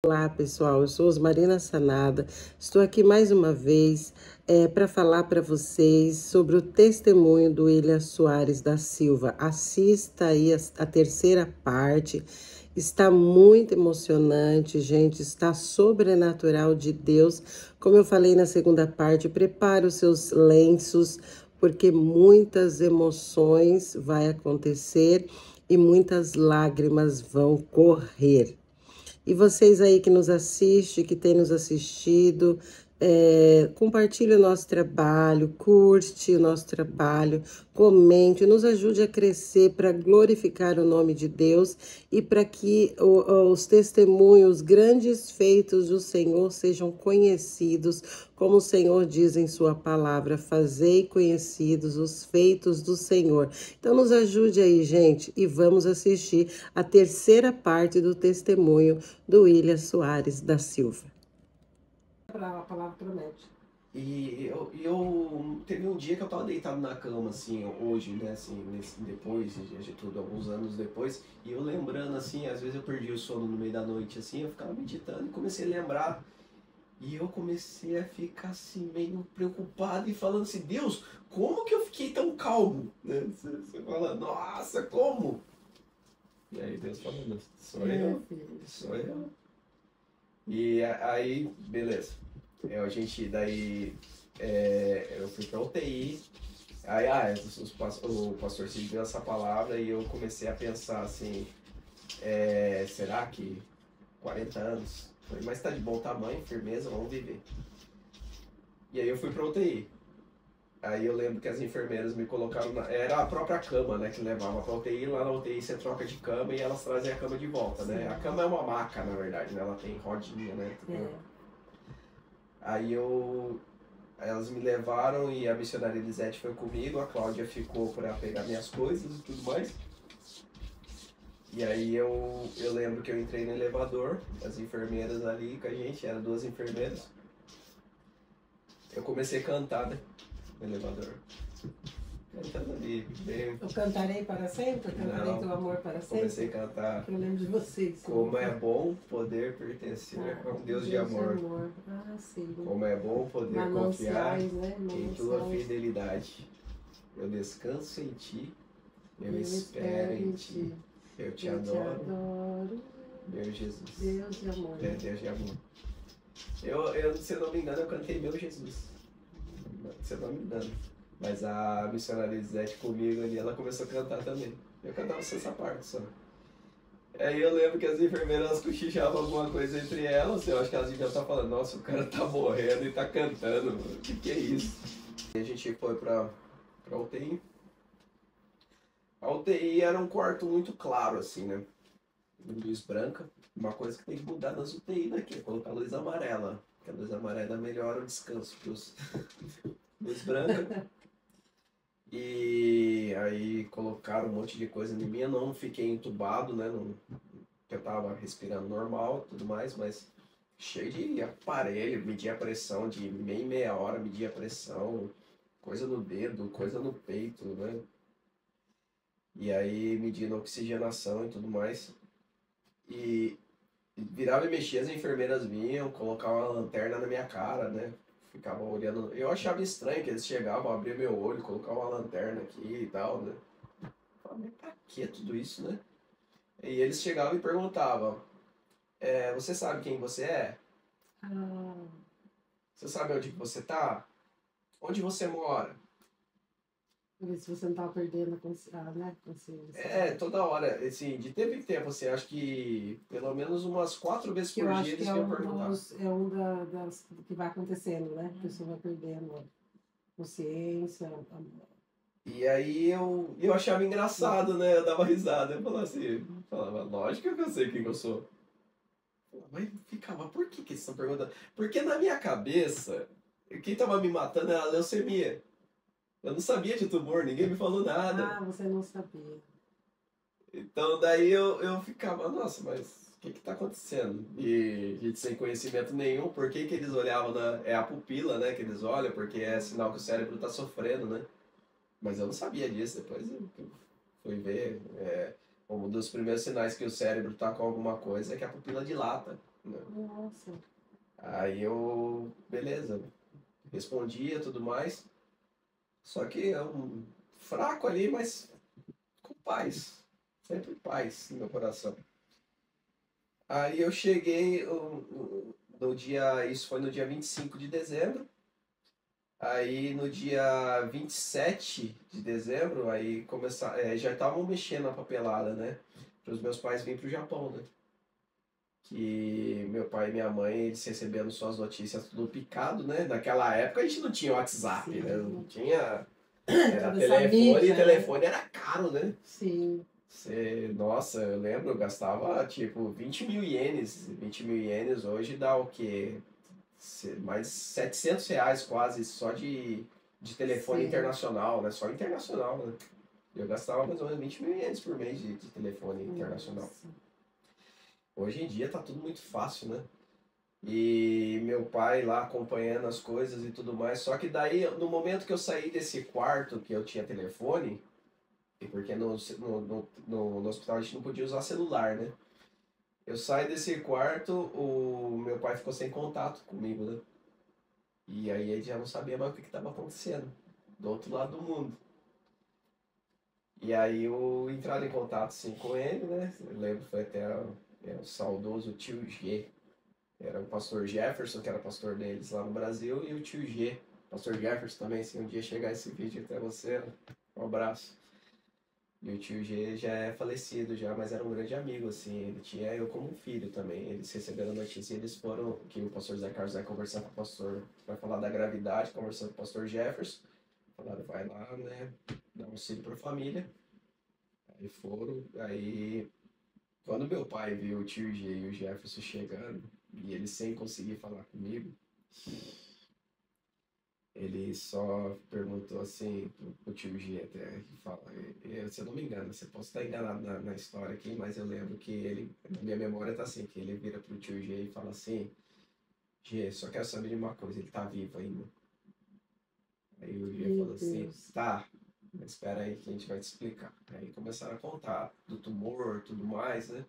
Olá pessoal, eu sou Osmarina Sanada, estou aqui mais uma vez para falar para vocês sobre o testemunho do William Soares da Silva. Assista aí a terceira parte, está muito emocionante, gente, está sobrenatural de Deus. Como eu falei na segunda parte, prepare os seus lenços, porque muitas emoções vai acontecer e muitas lágrimas vão correr. E vocês aí que nos assistem, que têm nos assistido, compartilhe o nosso trabalho, curte o nosso trabalho, comente, nos ajude a crescer para glorificar o nome de Deus e para que os testemunhos, os grandes feitos do Senhor sejam conhecidos, como o Senhor diz em sua palavra, fazei conhecidos os feitos do Senhor. Então nos ajude aí, gente, e vamos assistir a terceira parte do testemunho do William Soares da Silva. A palavra promete. E eu teve um dia que eu tava deitado na cama, assim, hoje, né, assim, depois de tudo, alguns anos depois, e eu lembrando, assim, às vezes eu perdi o sono no meio da noite, assim, eu ficava meditando e comecei a lembrar, e eu comecei a ficar, assim, meio preocupado e falando assim, Deus, como que eu fiquei tão calmo, né, você fala, nossa, como? E aí Deus falando, sou eu. E aí, beleza. A gente, daí, eu fui pra UTI, aí, o pastor se deu essa palavra e eu comecei a pensar assim, será que 40 anos? Falei, mas tá de bom tamanho, firmeza, vamos viver. E aí eu fui pra UTI. Aí eu lembro que as enfermeiras me colocaram era a própria cama, né, que levava pra UTI, lá na UTI você troca de cama e elas trazem a cama de volta, né? A cama é uma maca, na verdade, né? Ela tem rodinha, né? Aí elas me levaram e a missionária Elisete foi comigo, a Cláudia ficou para pegar minhas coisas e tudo mais. E aí eu lembro que eu entrei no elevador, as enfermeiras ali com a gente, eram 2 enfermeiras. Eu comecei a cantar, né, no elevador. Cantando ali, bem... Eu cantarei para sempre? Cantarei teu amor para sempre? Comecei a cantar. Eu lembro de vocês. Como é bom poder pertencer a um Deus de amor. Ah, sim. Como é bom poder confiar, né? em tua fidelidade. Eu descanso em ti, eu espero em ti. Eu te adoro, meu Jesus. Deus de amor. Deus de amor. Se eu não me engano, eu cantei meu Jesus. Se eu não me engano. Mas a missionária Elisete comigo ali, ela começou a cantar também. Eu cantava só essa parte só. Aí eu lembro que as enfermeiras cochichavam alguma coisa entre elas. Eu acho que elas deviam estar falando, nossa, o cara tá morrendo e tá cantando, mano. O que é isso? E a gente foi pra UTI. A UTI era um quarto muito claro, assim, né? Luz branca. Uma coisa que tem que mudar nas UTI daqui, é colocar luz amarela. Porque a luz amarela melhora o descanso pros... Luz branca. E aí colocaram um monte de coisa em mim, eu não fiquei entubado, né? Eu tava respirando normal e tudo mais, mas cheio de aparelho, media a pressão de meia hora, media a pressão, coisa no dedo, coisa no peito, né? E aí medindo a oxigenação e tudo mais. E virava e mexia, as enfermeiras vinham, colocavam uma lanterna na minha cara, né? Ficavam olhando. Eu achava estranho que eles chegavam, abriam meu olho, colocavam uma lanterna aqui e tal, né? Eu falava, mas pra que tudo isso, né? E eles chegavam e perguntavam, você sabe quem você é? Você sabe onde você tá? Onde você mora? Pra ver se você não tava perdendo a consciência. Toda hora, assim, de tempo em tempo, assim, acho que pelo menos umas 4 vezes por dia eles iam perguntar. É um das que vai acontecendo, né? A pessoa vai perdendo a consciência. E aí eu achava engraçado, né? Eu dava risada, eu falava, lógico que eu sei quem eu sou. Mas ficava, por que eles estão perguntando? Porque na minha cabeça, quem tava me matando era a leucemia. Eu não sabia de tumor, ninguém me falou nada. Ah, você não sabia. Então daí eu ficava, nossa, mas o que tá acontecendo? E a gente sem conhecimento nenhum, por que eles olhavam é a pupila, né, que eles olham, porque é sinal que o cérebro tá sofrendo, né? Mas eu não sabia disso, depois eu fui ver, um dos primeiros sinais que o cérebro tá com alguma coisa é que a pupila dilata. né? Nossa. Aí eu, beleza, respondia tudo mais. Só que é um fraco ali, mas com paz. Sempre paz no meu coração. Aí eu cheguei no dia, isso foi no dia 25 de dezembro. Aí no dia 27 de dezembro, aí já estavam mexendo na papelada, né? Para os meus pais virem pro Japão, né? Que meu pai e minha mãe, eles recebendo suas notícias tudo picado, né? Naquela época a gente não tinha WhatsApp, né? Não Sim. tinha. Era Toda essa telefone e mídia, né? telefone era caro, né? Sim. Nossa, eu lembro, eu gastava tipo 20 mil ienes. 20 mil ienes hoje dá o quê? Mais R$ 700 quase só de telefone Sim. internacional, né? Só internacional, né? Eu gastava mais ou menos 20 mil ienes por mês de telefone internacional. Nossa. Hoje em dia tá tudo muito fácil, né? E meu pai lá acompanhando as coisas e tudo mais. Só que daí, no momento que eu saí desse quarto que eu tinha telefone, e porque no hospital a gente não podia usar celular, né? Eu saí desse quarto, o meu pai ficou sem contato comigo, né? E aí ele já não sabia mais o que estava acontecendo do outro lado do mundo. E aí eu entraram em contato sim com ele, né? Eu lembro, foi até o saudoso tio G. Era o pastor Jefferson, que era pastor deles lá no Brasil, e o tio G. Pastor Jefferson também, se um dia chegar esse vídeo até você, um abraço. E o tio G já é falecido já, mas era um grande amigo, assim. Ele tinha eu como um filho também. Eles receberam a notícia e eles foram, que o pastor Zé Carlos vai conversar com o pastor, vai falar da gravidade, conversando com o pastor Jefferson. Falaram, vai lá, né, dar um auxílio para a família. Aí foram, aí quando meu pai viu o tio G e o Jefferson chegando, e ele sem conseguir falar comigo, ele só perguntou assim pro tio G até, que fala, se eu não me engano, você pode estar enganado na história aqui, mas eu lembro que ele, na minha memória tá assim, que ele vira pro tio G e fala assim, G, só quero saber de uma coisa, ele tá vivo ainda. Aí o G Meu falou assim, Deus. tá, mas espera aí que a gente vai te explicar. Aí começaram a contar do tumor, tudo mais, né?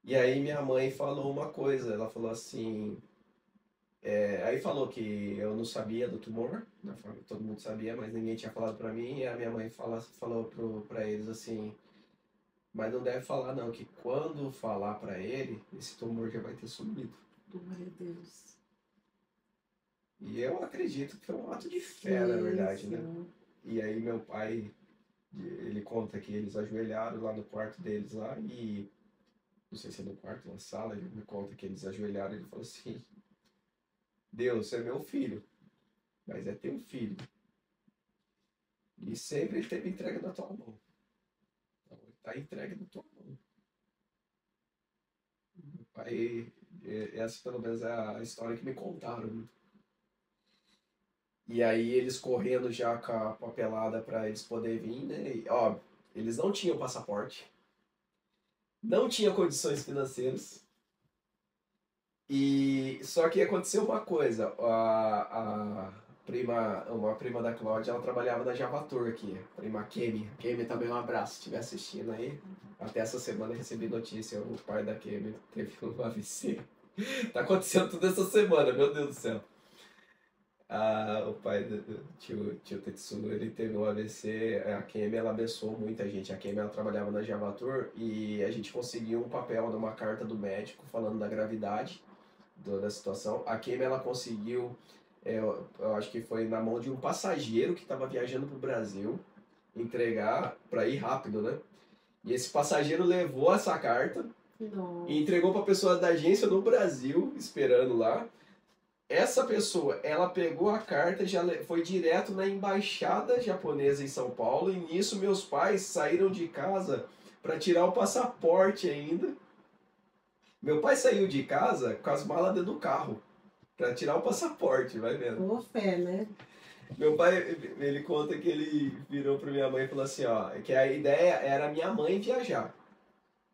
E aí minha mãe falou uma coisa, ela falou assim, aí falou que eu não sabia do tumor, né? Todo mundo sabia, mas ninguém tinha falado pra mim, e a minha mãe falou pra eles assim, mas não deve falar não, que quando falar pra ele, esse tumor já vai ter sumido. Glória a Deus. E eu acredito que foi um ato de fé, na Sim, verdade, né? sim. E aí meu pai, ele conta que eles ajoelharam lá no quarto deles lá, e não sei se é no quarto, na sala, ele me conta que eles ajoelharam e ele falou assim, Deus, você é meu filho, mas é teu filho. E sempre ele teve entregue na tua mão. Então, ele está entregue na tua mão. Aí, essa pelo menos é a história que me contaram, né? E aí eles correndo já com a papelada para eles poderem vir, né? E, ó, eles não tinham passaporte, não tinham condições financeiras. E só que aconteceu uma coisa, uma prima da Cláudia, ela trabalhava na Javator aqui, a prima Kemi. Kemi também um abraço, se estiver assistindo aí. Até essa semana eu recebi notícia, o pai da Kemi teve um AVC. Tá acontecendo tudo essa semana, meu Deus do céu. O pai do tio Tetsuno, ele teve um AVC, a Kemi, ela abençoou muita gente. A Kemi, ela trabalhava na Javator e a gente conseguiu um papel numa carta do médico falando da gravidade da situação. A Kemi, ela conseguiu, eu acho que foi na mão de um passageiro que estava viajando para o Brasil, entregar para ir rápido, né? E esse passageiro levou essa carta e Nossa. entregou para a pessoa da agência no Brasil, esperando lá. Essa pessoa, ela pegou a carta e já foi direto na embaixada japonesa em São Paulo. E nisso meus pais saíram de casa para tirar o passaporte ainda. Meu pai saiu de casa com as malas dentro do carro para tirar o passaporte, vai vendo. Ô, fé, né? Meu pai, ele conta que ele virou para minha mãe e falou assim, ó, que a ideia era minha mãe viajar.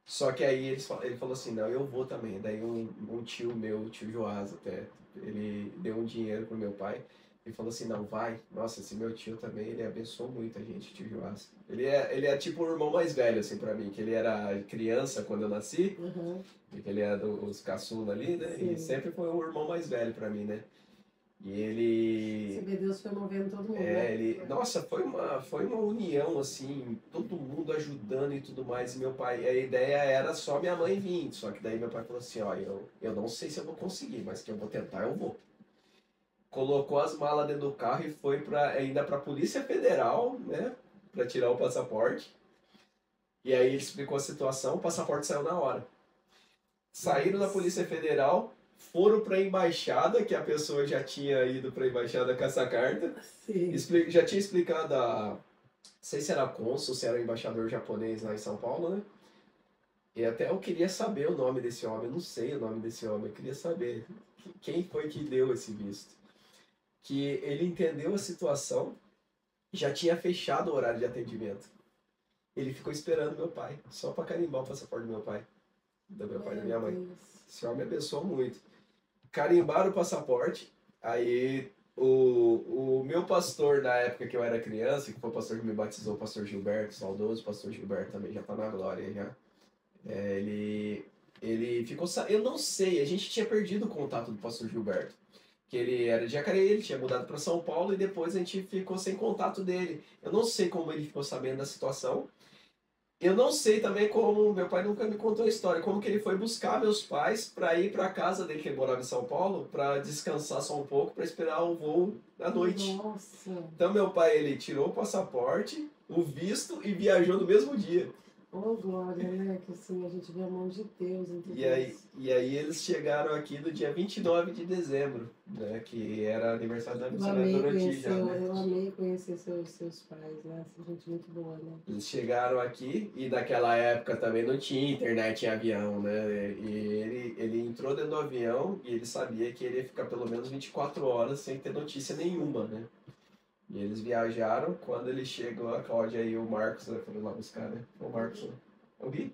Só que aí ele falou assim, não, eu vou também. Daí um tio meu, o tio Joás até, ele deu um dinheiro pro meu pai. Ele falou assim, não, vai. Nossa, esse meu tio também, ele abençoou muito a gente, tio Joás. Ele é tipo o irmão mais velho, assim, pra mim, que ele era criança quando eu nasci, Uhum. porque ele era dos caçula ali, né? E Sim. sempre foi o irmão mais velho pra mim, né? E Você ele vê, Deus foi movendo todo mundo, né? nossa, foi uma união, assim, todo mundo ajudando e tudo mais. E meu pai, a ideia era só minha mãe vir. Só que daí meu pai falou assim: ó, eu não sei se eu vou conseguir, mas que eu vou tentar, eu vou. Colocou as malas dentro do carro e foi ainda pra Polícia Federal, né, pra tirar o passaporte. E aí ele explicou a situação, o passaporte saiu na hora. Saíram da Polícia Federal, foram pra embaixada, que a pessoa já tinha ido pra embaixada com essa carta. Sim. Já tinha explicado não sei se era cônsul, se era o embaixador japonês lá em São Paulo, né? E até eu queria saber o nome desse homem, eu não sei o nome desse homem, eu queria saber quem foi que deu esse visto. Que ele entendeu a situação, já tinha fechado o horário de atendimento. Ele ficou esperando meu pai, só para carimbar o passaporte do meu pai, e da minha mãe. Deus. Esse homem abençoou muito. Carimbaram o passaporte, aí o meu pastor, na época que eu era criança, que foi o pastor que me batizou, o pastor Gilberto, saudoso, o pastor Gilberto também já tá na glória já. Ele ficou. Eu não sei, a gente tinha perdido o contato do pastor Gilberto. Que ele era de Jacareí, ele tinha mudado para São Paulo e depois a gente ficou sem contato dele. Eu não sei como ele ficou sabendo da situação. Eu não sei também como, meu pai nunca me contou a história, como que ele foi buscar meus pais para ir para casa dele, que ele morava em São Paulo, para descansar só um pouco, para esperar o voo à noite. Nossa. Então meu pai, ele tirou o passaporte, o visto e viajou no mesmo dia. Oh, glória, né? Que assim a gente vê a mão de Deus em tudo E aí, isso. e aí eles chegaram aqui no dia 29 de dezembro, né, que era aniversário da Eu missionária amei Doroti conhecer, já, né? eu amei conhecer seus pais, né? Essa gente muito boa, né? Eles chegaram aqui e naquela época também não tinha internet em avião, né? E ele entrou dentro do avião e ele sabia que ele ia ficar pelo menos 24 horas sem ter notícia nenhuma, né? E eles viajaram, quando ele chegou, a Cláudia e o Marcos, né, foram lá buscar, né? O Marcos, né? Eu vi?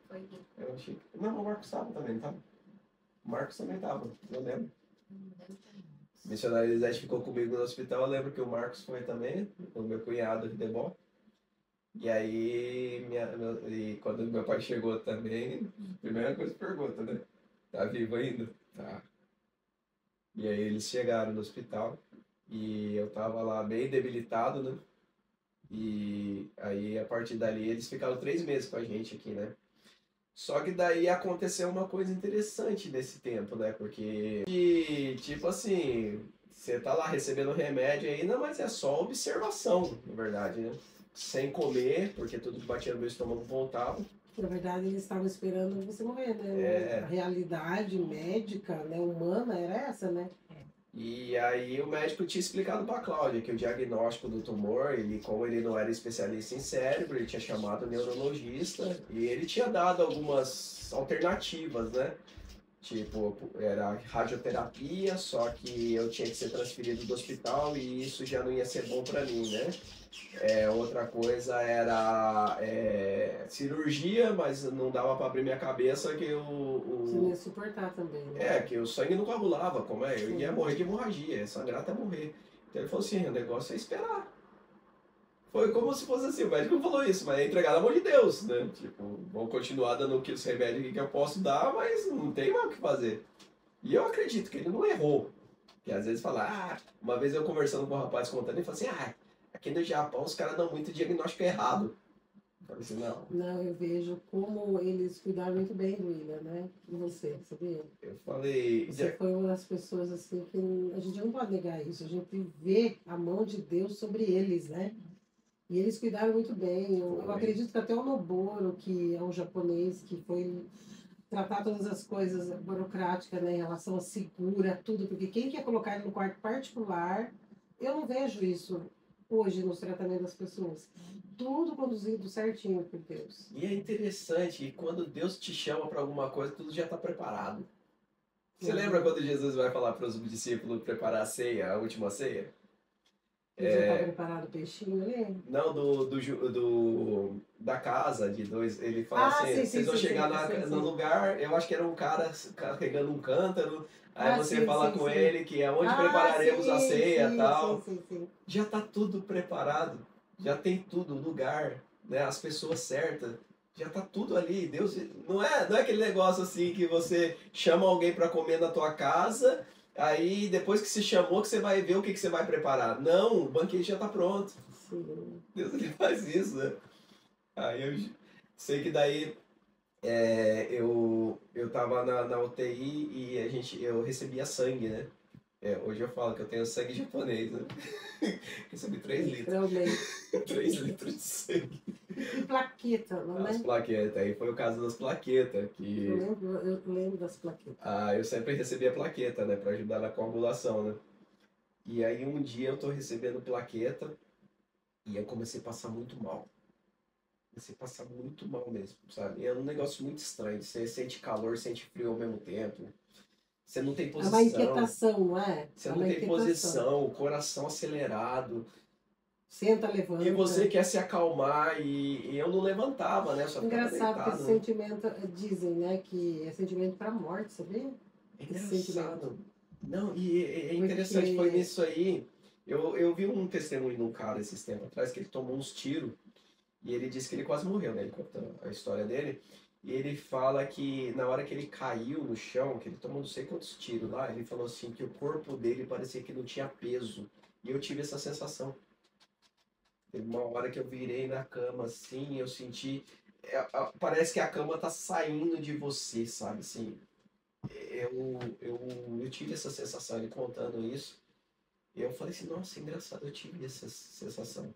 Eu achei. Não, o Marcos estava também, não tava? O Marcos também estava, eu lembro. A missionária Elisete ficou comigo no hospital, eu lembro que o Marcos foi também, o meu cunhado de debol. E aí, e quando meu pai chegou também, a primeira coisa que pergunta, né? Tá vivo ainda? Tá. E aí eles chegaram no hospital e eu tava lá bem debilitado, né? E aí a partir dali eles ficaram 3 meses com a gente aqui, né? Só que daí aconteceu uma coisa interessante nesse tempo, né? Porque, tipo assim, você tá lá recebendo remédio ainda, mas é só observação, na verdade, né? Sem comer, porque tudo que batia no meu estômago voltava. Na verdade, eles estavam esperando você morrer, né? A É, realidade médica, né, humana era essa, né? e aí o médico tinha explicado para a Cláudia que o diagnóstico do tumor, ele, como ele não era especialista em cérebro, ele tinha chamado o neurologista e ele tinha dado algumas alternativas, né? Tipo, era radioterapia, só que eu tinha que ser transferido do hospital e isso já não ia ser bom para mim, né? Outra coisa era cirurgia, mas não dava para abrir minha cabeça que Você não ia suportar também, né? que o sangue não coagulava, como é? Eu ia Sim. morrer de hemorragia, sangrar até morrer. Então ele falou assim, o negócio é esperar. Foi como se fosse assim, o médico não falou isso, mas é entregar na mão de Deus, né? Tipo, vou continuar dando os remédios que eu posso dar, mas não tem mais o que fazer. E eu acredito que ele não errou. Porque às vezes fala, uma vez eu conversando com um rapaz contando, ele falou assim, aqui no Japão os caras dão muito diagnóstico errado. Eu falei assim, não. Não, eu vejo como eles cuidaram muito bem do William, né? E você, sabia? Eu falei, Você foi uma das pessoas assim que a gente não pode negar isso. A gente vê a mão de Deus sobre eles, né? E eles cuidaram muito bem. Eu acredito que até o Noboro, que é um japonês que foi tratar todas as coisas burocráticas, né, em relação a segura, tudo, porque quem quer colocar ele no quarto particular, eu não vejo isso hoje nos tratamentos das pessoas. Tudo conduzido certinho por Deus. e é interessante, que quando Deus te chama para alguma coisa, tudo já está preparado. Você lembra quando Jesus vai falar para os discípulos preparar a ceia, a última ceia? Ele já tá preparado o peixinho ali? Não, da casa de dois. Ele fala assim, sim, vocês vão chegar no lugar, eu acho que era um cara carregando um cântaro, aí você fala com ele que é onde prepararemos a ceia e tal. Sim. Já tá tudo preparado, já tem tudo, o lugar, né, as pessoas certas, já tá tudo ali. Deus não é aquele negócio assim que você chama alguém para comer na tua casa, aí depois que se chamou que você vai ver o que você vai preparar. Não, o banquete já tá pronto. Sim. Deus ele faz isso, né? Aí eu sei que daí eu tava na UTI e eu recebia sangue, né? Hoje eu falo que eu tenho sangue japonês, né? Recebi 3 litros. Realmente. 3 litros de sangue. E plaqueta, não é? As plaquetas, aí foi o caso das plaquetas, que Eu lembro das plaquetas. eu sempre recebia plaqueta, né, pra ajudar na coagulação, né? E aí um dia eu tô recebendo plaqueta e eu comecei a passar muito mal. Comecei a passar muito mal mesmo, sabe? É um negócio muito estranho, você sente calor, sente frio ao mesmo tempo. Você não tem É posição. uma inquietação, não é? Você não tem posição, o coração acelerado. Senta, levanta. E você quer se acalmar e eu não levantava, né? Eu só ficava Engraçado deitado. que esse sentimento, dizem, né, que é sentimento para morte, sabia? É engraçado. Não, e é interessante, foi nisso aí. Eu vi um testemunho de um cara esses tempos atrás que ele tomou uns tiros e ele disse que ele quase morreu, né? Ele conta a história dele. E ele fala que na hora que ele caiu no chão, que ele tomou não sei quantos tiros lá, ele falou assim que o corpo dele parecia que não tinha peso. E eu tive essa sensação. Teve uma hora que eu virei na cama assim, eu senti. Parece que a cama tá saindo de você, sabe? Assim, eu tive essa sensação, ele contando isso. E eu falei assim, nossa, engraçado, eu tive essa sensação.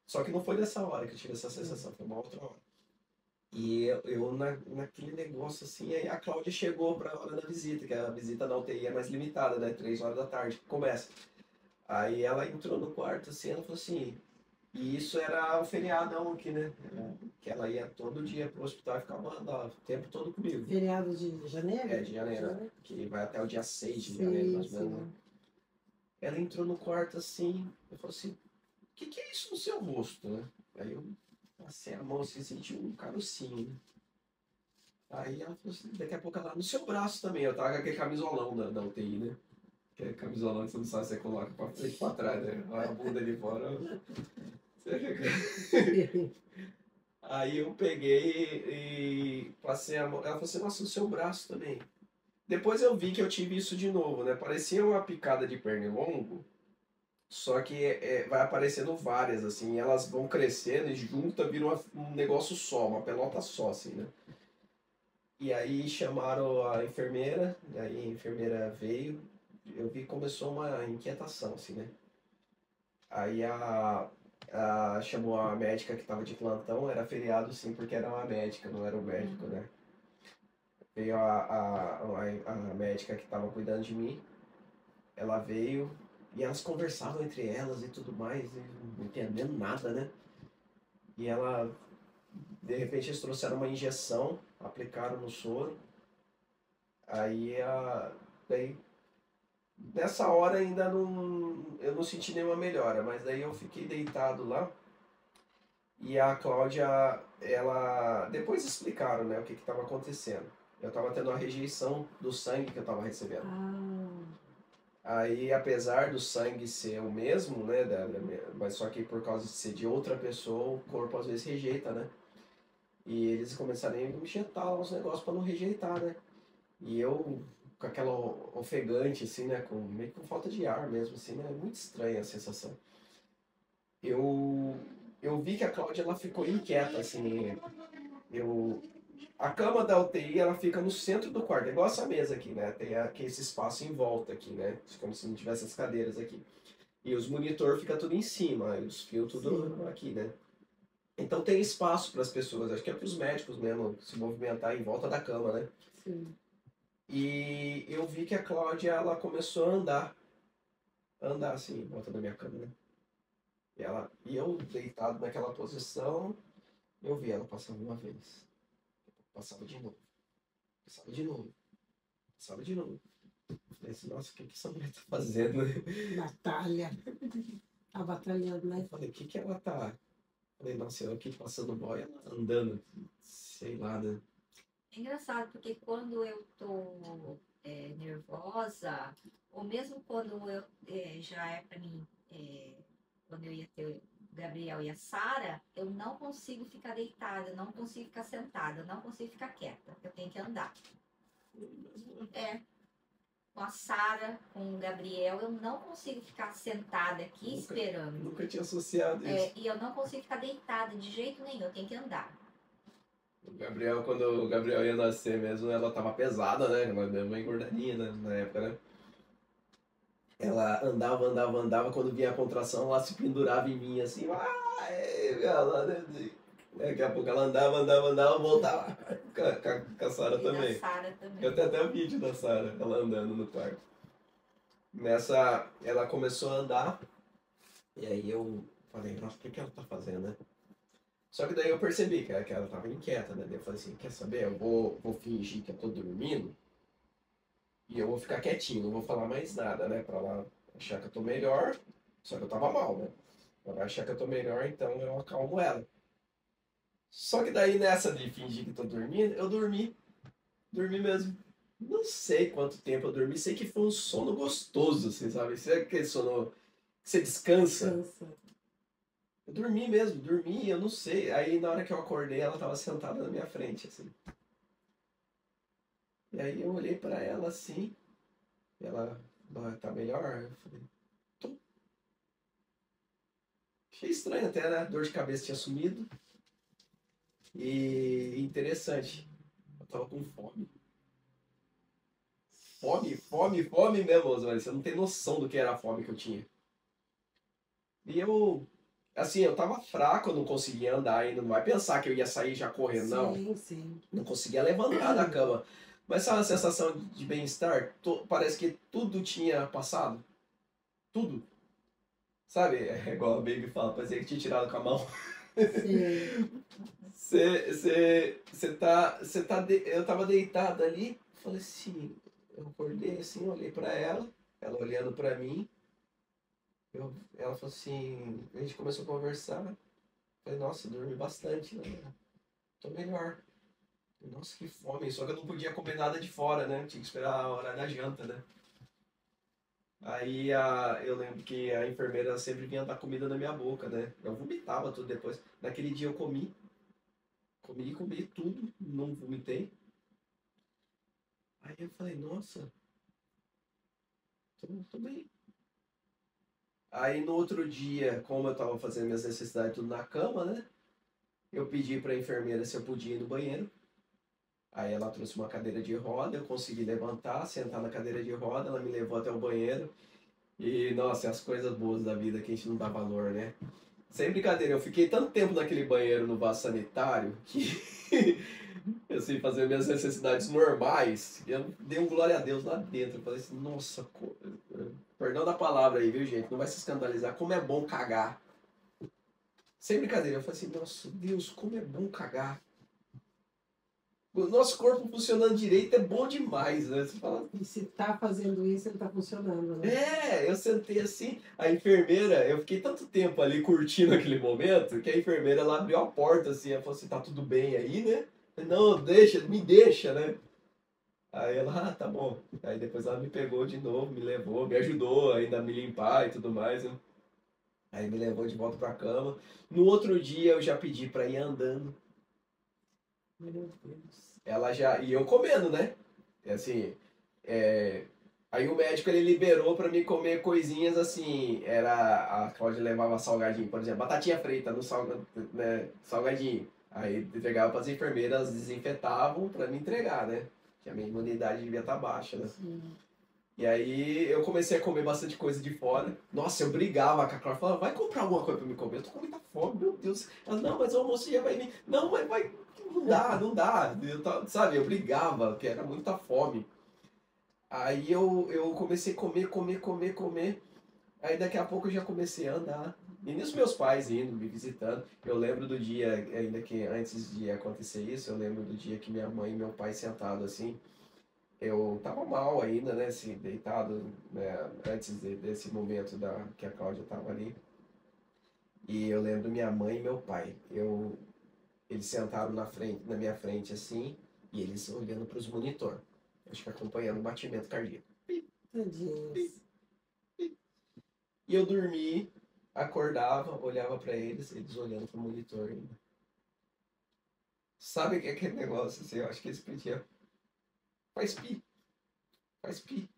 Só que não foi nessa hora que eu tive essa sensação, foi uma outra hora. E naquele negócio assim, aí a Cláudia chegou pra hora da visita, que a visita na UTI é mais limitada, né? 3 horas da tarde que começa. Aí ela entrou no quarto assim, ela falou assim, e isso era o feriadão aqui, né? Que ela ia todo dia pro hospital e ficava lá o tempo todo comigo. Feriado de janeiro? De janeiro. Que vai até o dia 6 de janeiro, mais ou menos. Ela entrou no quarto assim, eu falei assim, o que é isso no seu rosto, né? Aí eu passei a mão assim, senti um carocinho, né? Aí ela falou assim, daqui a pouco ela, no seu braço também, eu tava com aquele camisolão da UTI, né? Aquele camisolão que você não sabe se você coloca pra frente e pra trás, né? Olha a bunda ali fora. Aí eu peguei e passei a mão. Ela falou assim, nossa, no seu braço também. Depois eu vi que eu tive isso de novo, né? Parecia uma picada de pernilongo, só que vai aparecendo várias, assim, e elas vão crescendo e junta, vira um negócio só, uma pelota só, assim, né? E aí chamaram a enfermeira, aí a enfermeira veio, eu vi que começou uma inquietação, assim, né? Aí chamou a médica que estava de plantão, era feriado sim, porque era uma médica, não era o médico, né? Veio a médica que estava cuidando de mim, ela veio e elas conversavam entre elas e tudo mais, e não entendendo nada, né? E ela, de repente, eles trouxeram uma injeção, aplicaram no soro, daí nessa hora ainda eu não senti nenhuma melhora, mas daí eu fiquei deitado lá. E a Cláudia, depois explicaram, né, o que estava acontecendo. Eu estava tendo uma rejeição do sangue que eu estava recebendo. Aí, apesar do sangue ser o mesmo, né, mas só que por causa de ser de outra pessoa, o corpo às vezes rejeita, né? E eles começaram a injetar uns negócios para não rejeitar, né? E eu, com aquela ofegante, assim, né, meio com falta de ar mesmo, assim, né? Muito estranha a sensação. Eu vi que a Cláudia, ela ficou inquieta, assim. A cama da UTI, ela fica no centro do quarto, é igual essa mesa aqui, né? Tem aqui esse espaço em volta aqui, né? Como se não tivesse as cadeiras aqui. E os monitor fica tudo em cima, e os fios tudo aqui, né? Então tem espaço para as pessoas, acho que é para os médicos mesmo se movimentar em volta da cama, né? Sim. E eu vi que a Cláudia, ela começou a andar assim, em volta da minha cama, né? E eu deitado naquela posição, eu vi ela passando uma vez. Passava de novo. Passava de novo. Passava de novo. Eu falei assim, nossa, o que essa mulher tá fazendo? Natália. Tá batalhando, Eu né? falei, o que que ela tá? Falei, nossa, eu aqui passando boia, ela andando, sei lá, né? É engraçado, porque quando eu tô nervosa, ou mesmo quando eu já é para mim, quando eu ia ter o Gabriel e a Sara, eu não consigo ficar deitada, eu não consigo ficar sentada, eu não consigo ficar quieta, eu tenho que andar. É, com a Sara, com o Gabriel, eu não consigo ficar sentada aqui esperando. Nunca tinha associado isso. E eu não consigo ficar deitada de jeito nenhum, eu tenho que andar. O Gabriel, quando o Gabriel ia nascer mesmo, ela tava pesada, né? Ela deu uma engordadinha, né? Na época, né? Ela andava, andava, andava, quando vinha a contração, ela se pendurava em mim, assim, ela, né? Daqui a pouco ela andava, andava, andava, voltava com a Sara E também. da Sara também. Eu tenho até o vídeo da Sara, ela andando no quarto. Nessa, ela começou a andar, e aí eu falei, nossa, o que que ela tá fazendo, né? Só que daí eu percebi que ela tava inquieta, né? Daí eu falei assim, quer saber? Eu vou fingir que eu tô dormindo e eu vou ficar quietinho, não vou falar mais nada, né? Pra ela achar que eu tô melhor, só que eu tava mal, né? Ela vai achar que eu tô melhor, então eu acalmo ela. Só que daí nessa de fingir que tô dormindo, eu dormi. Dormi mesmo. Não sei quanto tempo eu dormi, sei que foi um sono gostoso, assim, sabe? Sabe aquele sono que você descansa? Cansa. Eu dormi mesmo, dormi, eu não sei. Aí na hora que eu acordei, ela tava sentada na minha frente, assim. E aí eu olhei pra ela assim, e ela, tá melhor? Eu falei, tô. Achei estranho até, né? Dor de cabeça tinha sumido. E interessante, eu tava com fome. Fome, fome, fome mesmo, Oswald. Você não tem noção do que era a fome que eu tinha. E eu, assim, eu tava fraco, eu não conseguia andar ainda. Não vai pensar que eu ia sair já correndo, não. Sim, sim. Não conseguia levantar da cama. Mas sabe a sensação de bem-estar? Parece que tudo tinha passado. Tudo. Sabe? É igual a Baby fala, parecia que tinha tirado com a mão. Sim. Eu tava deitado ali, falei assim, eu acordei assim, olhei pra ela olhando pra mim, ela falou assim, a gente começou a conversar, falei, nossa, dormi bastante, né? Tô melhor. Nossa, que fome, só que eu não podia comer nada de fora, né? Tinha que esperar a hora da janta, né? Aí eu lembro que a enfermeira sempre vinha dar comida na minha boca, né? Eu vomitava tudo depois. Naquele dia eu comi tudo, não vomitei. Aí eu falei, nossa, tô bem. Aí no outro dia, como eu tava fazendo minhas necessidades tudo na cama, né? Eu pedi pra enfermeira se eu podia ir no banheiro. Aí ela trouxe uma cadeira de roda, eu consegui levantar, sentar na cadeira de roda, ela me levou até o banheiro. E, nossa, as coisas boas da vida que a gente não dá valor, né? Sem brincadeira, eu fiquei tanto tempo naquele banheiro no vaso sanitário que assim, fazer minhas necessidades normais, eu dei um glória a Deus lá dentro. Eu falei assim, nossa, perdão da palavra aí, viu, gente? Não vai se escandalizar. Como é bom cagar. Sem brincadeira, eu falei assim, nossa, Deus, como é bom cagar. O nosso corpo funcionando direito é bom demais, né? Você fala, E se tá fazendo isso, ele tá funcionando, né? eu sentei assim, a enfermeira, eu fiquei tanto tempo ali curtindo aquele momento, que a enfermeira ela abriu a porta assim, ela falou assim, tá tudo bem aí, né? Eu falei, não, deixa, me deixa, né? Aí ela, tá bom. Aí depois ela me pegou de novo, me levou, me ajudou ainda a me limpar e tudo mais, né? Aí me levou de volta pra cama. No outro dia eu já pedi pra ir andando. Meu Deus. Ela já, e eu comendo, né? Assim, é, aí o médico ele liberou pra mim comer coisinhas assim, a Cláudia levava salgadinho, por exemplo, batatinha frita no né, salgadinho. Aí entregava pras enfermeiras, desinfetavam pra me entregar, né? Que a minha imunidade devia estar baixa, né? Sim. E aí eu comecei a comer bastante coisa de fora. Nossa, eu brigava com a Cláudia, falava, vai comprar alguma coisa pra me comer, eu tô com muita fome, meu Deus. Ela, não, mas o almoço já vai vir. Não, mas vai, não dá, não dá. Sabe, eu brigava, porque era muita fome. Aí eu comecei a comer, comer, comer, comer. Aí daqui a pouco eu já comecei a andar. E nisso meus pais indo, me visitando. Eu lembro do dia, ainda que antes de acontecer isso, eu lembro do dia que minha mãe e meu pai sentado assim. Eu tava mal ainda, né, assim, deitado, né, antes desse momento que a Cláudia tava ali. E eu lembro minha mãe e meu pai. Eles sentaram na minha frente assim, e eles olhando para os monitor. Acho que acompanhando o batimento cardíaco. Tadinhos. E eu dormi, acordava, olhava para eles olhando para o monitor ainda. Sabe o que é aquele negócio assim? Eu acho que eles pediam. Faz pi, faz pi,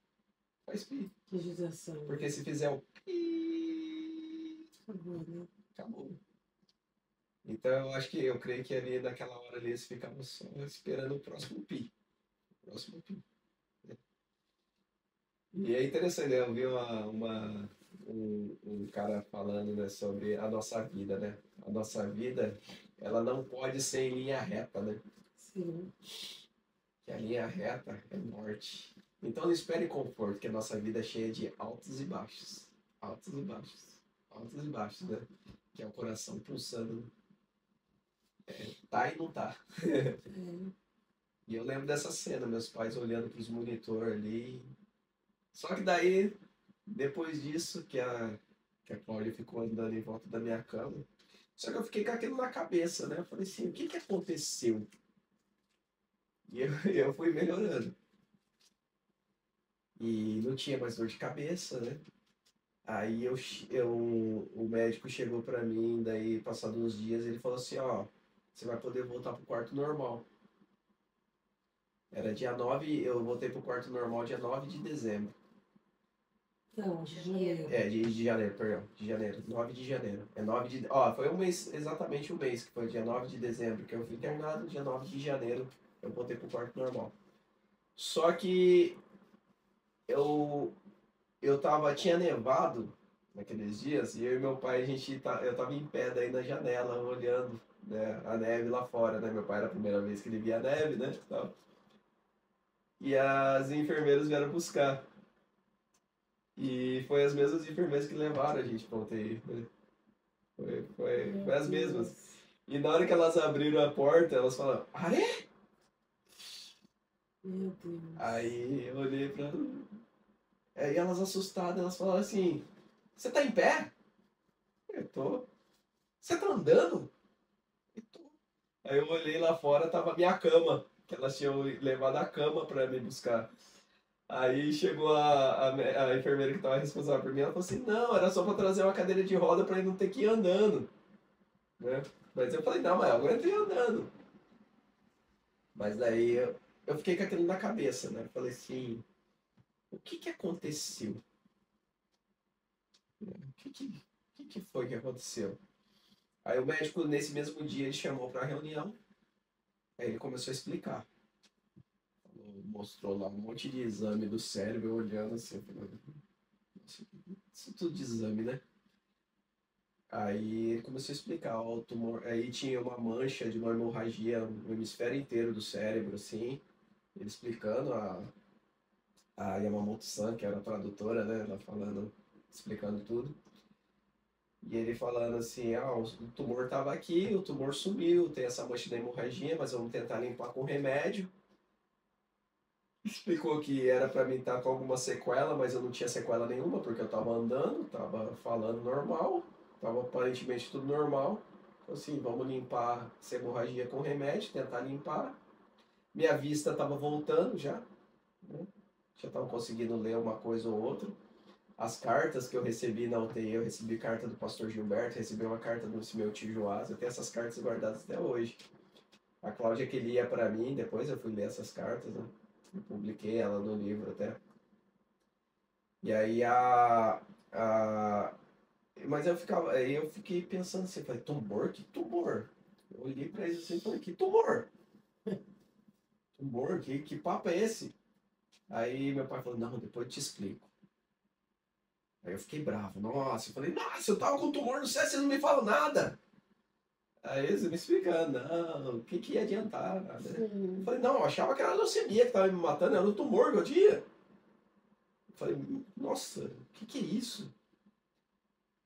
faz pi. Que judiação. Porque se fizer o pi, Acabou, né? acabou. Então eu creio que ali naquela hora ali eles ficavam só esperando o próximo pi. O próximo pi. E é interessante, né? Eu vi um cara falando, né, sobre a nossa vida, né? A nossa vida, ela não pode ser em linha reta, né? Sim. Que a linha reta é morte. Então não espere conforto, que a nossa vida é cheia de altos e baixos. Altos e baixos. Altos e baixos, né? Que é o coração pulsando. Tá e não tá. É. E eu lembro dessa cena, meus pais olhando para os monitor ali. Só que daí, depois disso, que a Cláudia ficou andando em volta da minha cama, só que eu fiquei com aquilo na cabeça, né? Eu falei assim, o que que aconteceu? E eu fui melhorando. E não tinha mais dor de cabeça, né? Aí o médico chegou pra mim, daí passados uns dias, ele falou assim, ó, você vai poder voltar pro quarto normal. Era dia 9, eu voltei pro quarto normal dia 9 de dezembro. Não, de janeiro. De janeiro, perdão. De janeiro. 9 de janeiro. É 9 de. Ó, foi um mês, exatamente um mês, que foi dia 9 de dezembro que eu fui internado, dia 9 de janeiro eu voltei pro quarto normal. Só que eu tinha nevado naqueles dias, e eu e meu pai, eu tava em pé daí na janela, olhando, né, a neve lá fora, né? Meu pai era a primeira vez que ele via a neve, né? Tal. E as enfermeiras vieram buscar. E foi as mesmas enfermeiras que levaram a gente pra UTI, né? Foi as mesmas. E na hora que elas abriram a porta, elas falaram, ah, é? Meu Deus. Aí eu olhei pra. Aí elas assustadas, elas falaram assim, você tá em pé? Eu tô. Você tá andando? Eu tô. Aí eu olhei lá fora, tava a minha cama, que elas tinham levado a cama pra me buscar. Aí chegou a enfermeira que tava responsável por mim, ela falou assim, não, era só pra trazer uma cadeira de roda pra ele não ter que ir andando, né? Mas eu falei, não, mas eu aguentei andando. Mas daí eu fiquei com aquilo na cabeça, né? Eu falei assim, o que que aconteceu? O que que foi que aconteceu? Aí o médico, nesse mesmo dia, ele chamou pra reunião, aí ele começou a explicar. Mostrou lá um monte de exame do cérebro, eu olhando assim, eu falei, isso tudo de exame, né? Aí ele começou a explicar, ó, o tumor, aí tinha uma mancha de uma hemorragia no hemisfério inteiro do cérebro, assim, ele explicando, a Yamamoto-san, que era a tradutora, né, ela falando, explicando tudo. E ele falando assim, o tumor estava aqui, o tumor sumiu, tem essa mancha da hemorragia, mas vamos tentar limpar com remédio. Explicou que era para mim estar com alguma sequela, mas eu não tinha sequela nenhuma, porque eu estava andando, estava falando normal, estava aparentemente tudo normal. Então, assim, vamos limpar essa hemorragia com remédio, tentar limpar. Minha vista estava voltando já, né? Já estava conseguindo ler uma coisa ou outra. As cartas que eu recebi na UTI, eu recebi carta do pastor Gilberto, recebi uma carta do meu tio Joás, eu tenho essas cartas guardadas até hoje. A Cláudia que lia para mim, depois eu fui ler essas cartas, né? Eu publiquei ela no livro até. E aí mas aí eu fiquei pensando assim, falei, tumor? Que tumor? Eu olhei pra eles assim e falei, que tumor? Tumor? Que papo é esse? Aí meu pai falou, não, depois eu te explico. Aí eu fiquei bravo, nossa, eu falei, nossa, eu tava com tumor no cérebro, vocês não me falam nada. Aí eles me explicando, não, o que ia adiantar, né? Eu falei, não, eu achava que era a leucemia que tava me matando, era o tumor que eu tinha. Eu falei, nossa, o que é isso?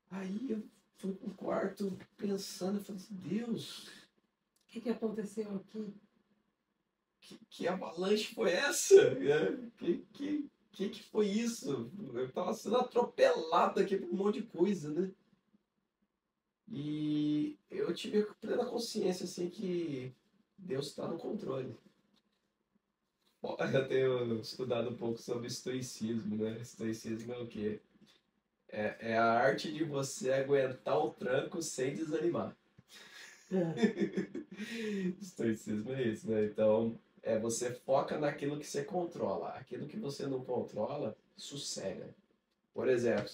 Aí eu fui pro quarto pensando, eu falei assim, Deus, O que aconteceu aqui? que avalanche foi essa? Que foi isso? Eu tava sendo atropelado aqui por um monte de coisa, né? E eu tive plena consciência, assim, que Deus está no controle. Ó, eu tenho estudado um pouco sobre estoicismo, né? Estoicismo é o quê? É a arte de você aguentar o tranco sem desanimar. Estoicismo é isso, né? Então, você foca naquilo que você controla. Aquilo que você não controla, sossega. Por exemplo,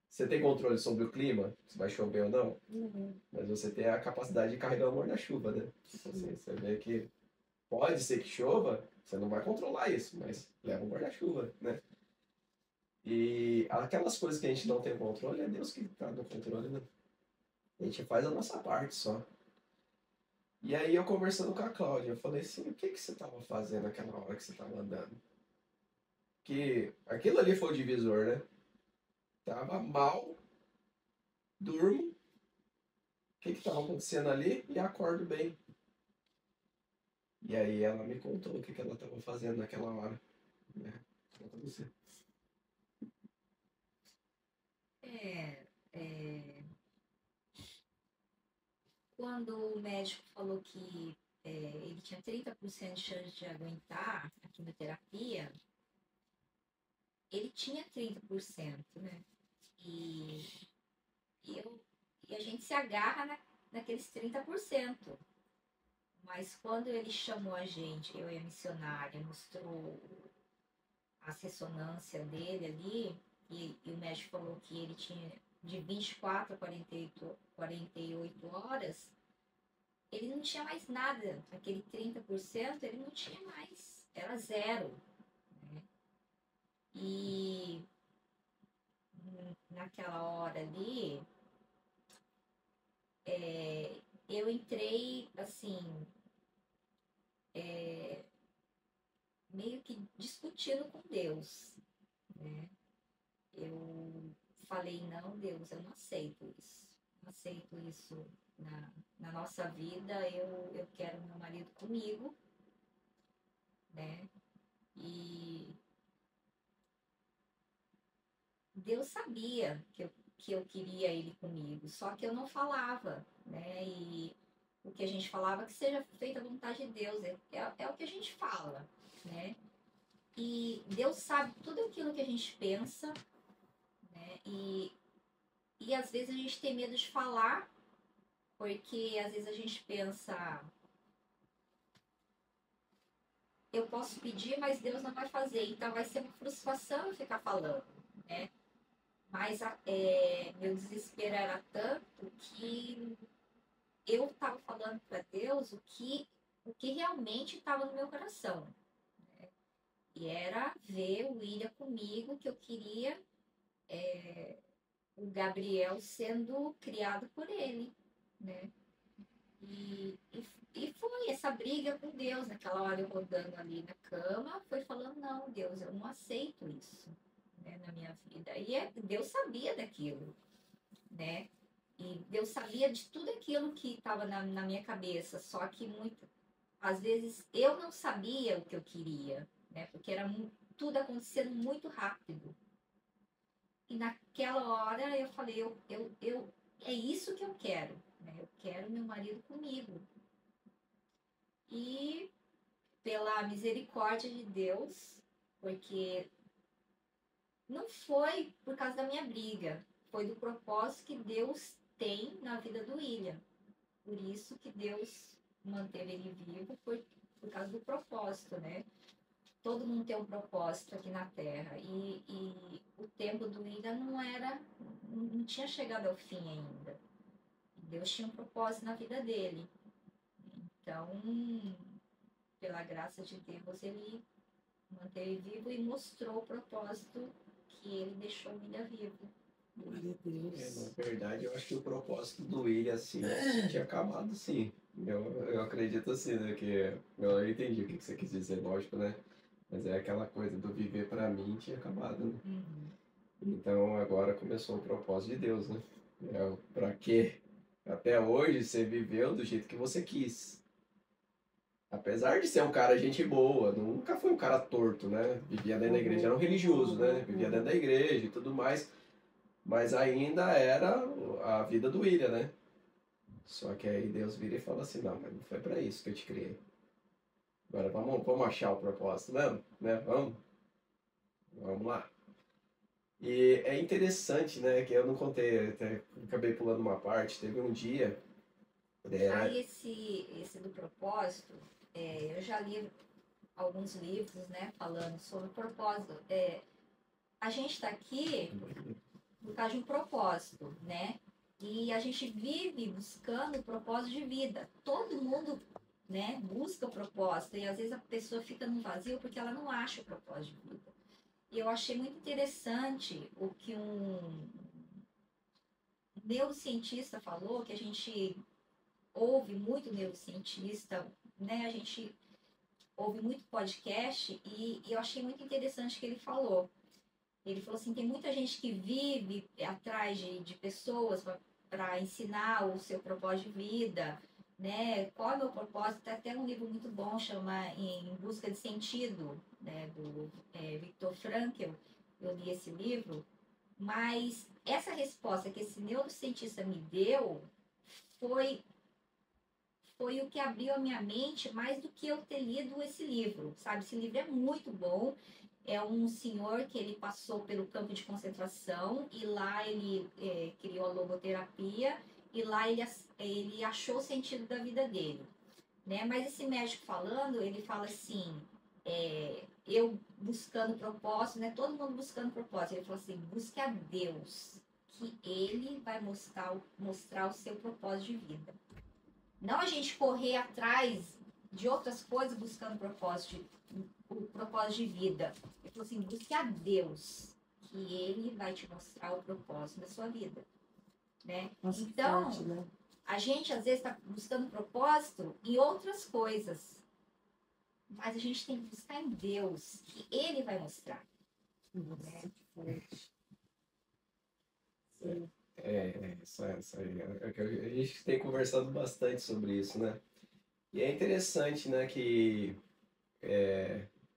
você tem controle sobre o clima, se vai chover ou não, mas você tem a capacidade de carregar o guarda-chuva, né? Tipo assim, você vê que pode ser que chova, você não vai controlar isso, mas leva um guarda-chuva, né? E aquelas coisas que a gente não tem controle, é Deus que está no controle, né? A gente faz a nossa parte só. E aí eu conversando com a Cláudia, eu falei assim, o que que você estava fazendo naquela hora que você estava andando? Que aquilo ali foi o divisor, né? Tava mal, durmo, o que que estava acontecendo ali e acordo bem. E aí ela me contou o que que ela estava fazendo naquela hora, né? Conta você. É, é, quando o médico falou que ele tinha 30% de chance de aguentar a quimioterapia, ele tinha 30%, né? E, e, eu, e a gente se agarra naqueles 30%. Mas quando ele chamou a gente, eu e a missionária, mostrou a ressonância dele ali, e o médico falou que ele tinha de 24 a 48 horas, ele não tinha mais nada. Aquele 30% ele não tinha mais. Era zero. Né? E naquela hora ali, eu entrei assim, meio que discutindo com Deus. Né? Eu falei, não, Deus, eu não aceito isso. Não aceito isso na nossa vida. Eu quero meu marido comigo, né? E Deus sabia que eu queria ele comigo, só que eu não falava, né? E o que a gente falava que seja feita a vontade de Deus, é o que a gente fala, né? E Deus sabe tudo aquilo que a gente pensa, né? E às vezes a gente tem medo de falar, porque às vezes a gente pensa, eu posso pedir, mas Deus não vai fazer, então vai ser uma frustração eu ficar falando, né? Mas meu desespero era tanto que eu estava falando para Deus o que realmente estava no meu coração. Né? E era ver o William comigo, que eu queria o Gabriel sendo criado por ele. Né? E foi essa briga com Deus, naquela hora eu rodando ali na cama, foi falando, não, Deus, eu não aceito isso, né, na minha vida. E Deus sabia daquilo, né? E Deus sabia de tudo aquilo que estava na minha cabeça, só que às vezes eu não sabia o que eu queria, né? Porque era tudo acontecendo muito rápido. E naquela hora eu falei, é isso que eu quero, né? Eu quero meu marido comigo. E pela misericórdia de Deus, porque não foi por causa da minha briga, foi do propósito que Deus tem na vida do William. Por isso que Deus manteve ele vivo, por causa do propósito, né? Todo mundo tem um propósito aqui na Terra. E o tempo do William não tinha chegado ao fim ainda. Deus tinha um propósito na vida dele. Então, pela graça de Deus, ele manteve vivo e mostrou o propósito que ele deixou o William vivo. Glória a Deus. Na verdade, eu acho que o propósito do William, assim, tinha acabado, sim. Eu acredito assim, né, que eu entendi o que você quis dizer, lógico, né? Mas é aquela coisa do viver pra mim tinha acabado, né? Uhum. Então agora começou o propósito de Deus, né? Pra quê? Até hoje você viveu do jeito que você quis. Apesar de ser um cara gente boa, nunca foi um cara torto, né? Vivia dentro da igreja, era um religioso, né? Vivia dentro da igreja e tudo mais. Mas ainda era a vida do William, né? Só que aí Deus vira e fala assim, não, mas não foi para isso que eu te criei. Agora vamos achar o propósito mesmo, né? Vamos lá. E é interessante, né, que eu não contei, até acabei pulando uma parte, teve um dia, Aí esse do propósito, eu já li alguns livros, né, falando sobre o propósito. A gente está aqui por causa de um propósito, né? E a gente vive buscando o propósito de vida. Todo mundo, né, busca o propósito. E às vezes a pessoa fica no vazio porque ela não acha o propósito de vida. E eu achei muito interessante o que um neurocientista falou, que a gente ouve muito neurocientista, né? A gente ouve muito podcast e eu achei muito interessante o que ele falou. Ele falou assim, tem muita gente que vive atrás de pessoas para ensinar o seu propósito de vida, né? Qual é o meu propósito? Tem até um livro muito bom, chama Em Busca de Sentido, né? Do Viktor Frankl. Eu li esse livro. Mas essa resposta que esse neurocientista me deu foi o que abriu a minha mente mais do que eu ter lido esse livro, sabe? Esse livro é muito bom. É um senhor que ele passou pelo campo de concentração e lá ele criou a logoterapia e lá ele achou o sentido da vida dele, né? Mas esse médico falando, ele fala assim, eu buscando propósito, né? Todo mundo buscando propósito. Ele falou assim, busque a Deus, que ele vai mostrar o seu propósito de vida. Não a gente correr atrás de outras coisas buscando o propósito de vida. Ele falou assim, busque a Deus, que ele vai te mostrar o propósito da sua vida. Né? Nossa, então, forte, né? a gente às vezes está buscando propósito em outras coisas. Mas a gente tem que buscar em Deus, que ele vai mostrar. Nossa, Né? que forte. Sim. A gente tem conversado bastante sobre isso, né? E é interessante, né, que